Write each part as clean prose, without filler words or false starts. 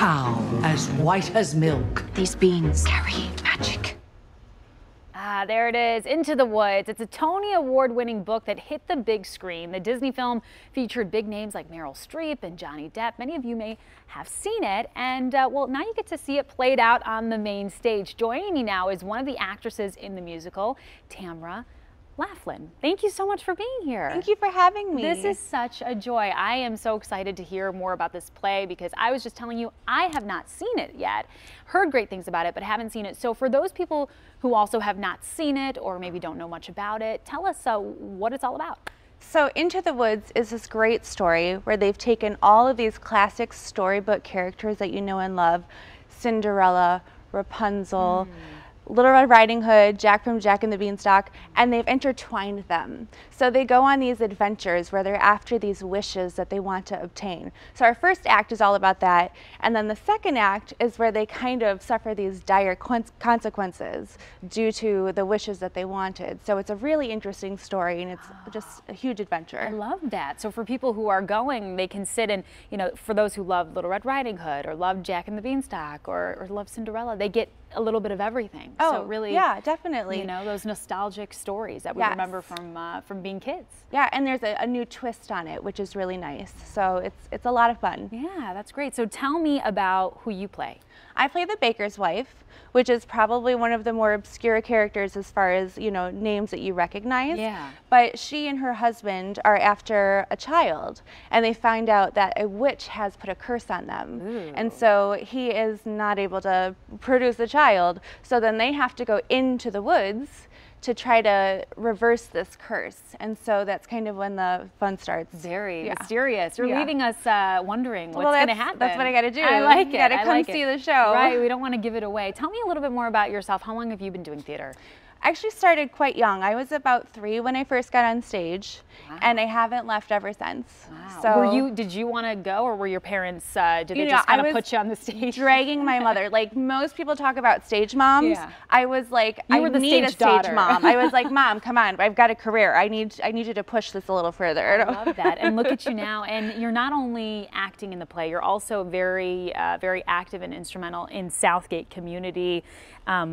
cow as white as milk. These beans carry magic. Ah, there it is, Into the Woods. It's a Tony Award-winning book that hit the big screen. The Disney film featured big names like Meryl Streep and Johnny Depp. Many of you may have seen it, and well, now you get to see it played out on the main stage. Joining me now is one of the actresses in the musical, Tamra Laughlin. Thank you so much for being here. Thank you for having me. This is such a joy. I am so excited to hear more about this play because I was just telling you I have not seen it yet. Heard great things about it, but haven't seen it. So for those people who also have not seen it or maybe don't know much about it, tell us what it's all about. So Into the Woods is this great story where they've taken all of these classic storybook characters that you know and love, Cinderella, Rapunzel, Little Red Riding Hood, Jack from Jack and the Beanstalk, and they've intertwined them. So they go on these adventures where they're after these wishes that they want to obtain. So our first act is all about that, and then the second act is where they kind of suffer these dire consequences due to the wishes that they wanted. So it's a really interesting story, and it's just a huge adventure. I love that. So for people who are going, they can sit and, you know, for those who love Little Red Riding Hood or love Jack and the Beanstalk or love Cinderella, they get a little bit of everything. Oh, so really, yeah, definitely. You know, those nostalgic stories that we remember from being kids. Yeah, and there's a new twist on it, which is really nice. So it's a lot of fun. Yeah, that's great. So tell me about who you play. I play the baker's wife, which is probably one of the more obscure characters as far as, you know, names that you recognize. Yeah. But she and her husband are after a child, and they find out that a witch has put a curse on them. Ooh. And so he is not able to produce a child, so then they have to go into the woods to try to reverse this curse. And so that's kind of when the fun starts. Very mysterious. You're leaving us wondering what's going to happen. That's what I got to do. I like it. You got to come see the show. Right, we don't want to give it away. Tell me a little bit more about yourself. How long have you been doing theater? I actually started quite young. I was about 3 when I first got on stage, and I haven't left ever since. Wow. So did you want to go, or were your parents, did they just kind of put you on the stage? Dragging my mother. Like most people talk about stage moms, I was like, I need a stage mom. I was like, Mom, come on, I've got a career. I need you to push this a little further. I love that. And look at you now. And you're not only acting in the play, you're also very, very active and instrumental in Southgate community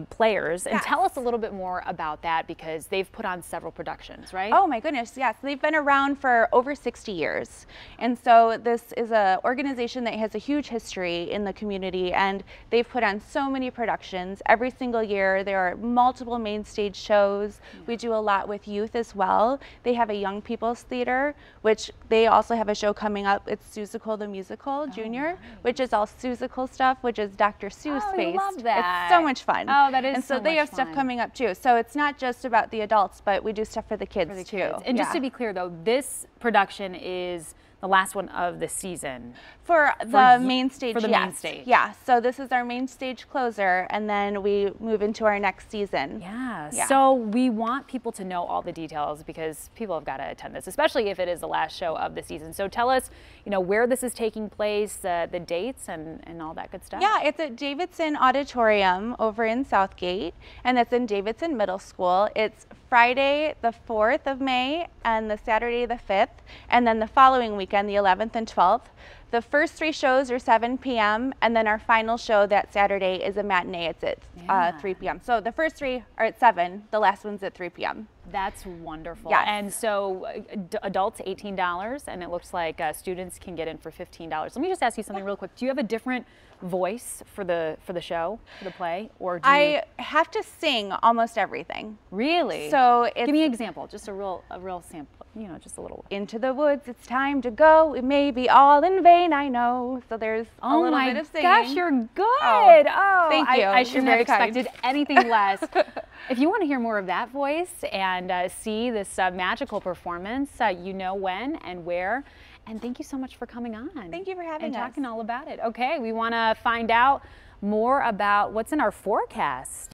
players. And tell us a little bit more about that, because they've put on several productions, right? Oh my goodness, yes. They've been around for over 60 years. And so this is an organization that has a huge history in the community, and they've put on so many productions. Every single year there are multiple main stage shows. We do a lot with youth as well. They have a young people's theater, which they also have a show coming up. It's Seussical the Musical Junior, which is all Seussical stuff, which is Dr. Seuss based. I love that. It's so much fun. Oh, that is and so much they have fun. stuff coming up too. So it's not just about the adults, but we do stuff for the kids too. And just to be clear though, this production is the last one of the season. For the main stage, For the main stage. Yeah, so this is our main stage closer, and then we move into our next season. Yeah, so we want people to know all the details because people have got to attend this, especially if it is the last show of the season. So tell us, you know, where this is taking place, the dates, and all that good stuff. Yeah, it's at Davidson Auditorium over in Southgate, and that's in Davidson Middle School. It's Friday the 4th of May and the Saturday the 5th, and then the following weekend, the 11th and 12th. The first 3 shows are 7 p.m. and then our final show that Saturday is a matinee. It's at 3 p.m. So the first 3 are at 7, the last one's at 3 p.m. That's wonderful. Yes. And so adults $18, and it looks like students can get in for $15. Let me just ask you something real quick. Do you have a different voice for the show, for the play, or do I have to sing almost everything. Really? So it's, give me an example, just a real sample. You know, just a little. Into the woods, it's time to go. It may be all in vain, I know. So there's a little bit of singing. Oh my gosh, you're good. Oh, thank you. I shouldn't have expected anything less. If you want to hear more of that voice and see this magical performance, you know when and where. And thank you so much for coming on. Thank you for having us. And talking all about it. Okay, we want to find out more about what's in our forecast.